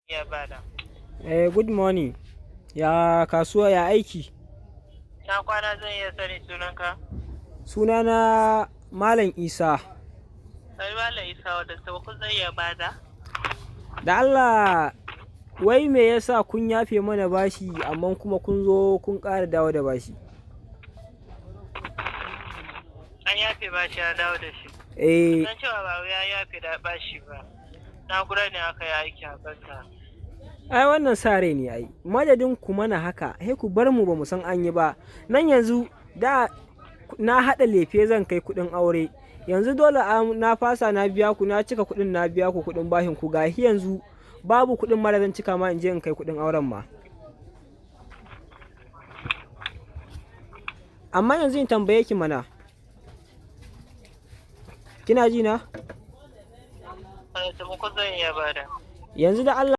Ya bada. Good morning. Ya kasuwa ya aiki? Na kwana zan iya sani sunanka? Sunana Malam Isa. Sai Malam Isa wadda sauku zai iya bada? Da Allah, wai me yasa kun yafe mana bashi amma kuma kun zo kun ƙara dawo da bashi? An yafe bashi ya dawo da shi. Eh, San cewa ba ya yafe da bashi ba. Na gura ne aka yi aiki a kanta. ai wannan sa rai ne ai. Madadin ku mana haka, he ku bar mu ba mu san an yi ba. Nan yanzu da na haɗa lefe zan kai kuɗin aure. Yanzu dole na fasa na biya ku, na cika kuɗin na biya ku kuɗin bashin ku gahi yanzu babu kuɗin mara zan cika ma in je in kai kuɗin auren ma. Amma yanzu in tambaye ki mana. Kina ji na? Sauku zan iya bada. Yanzu da Allah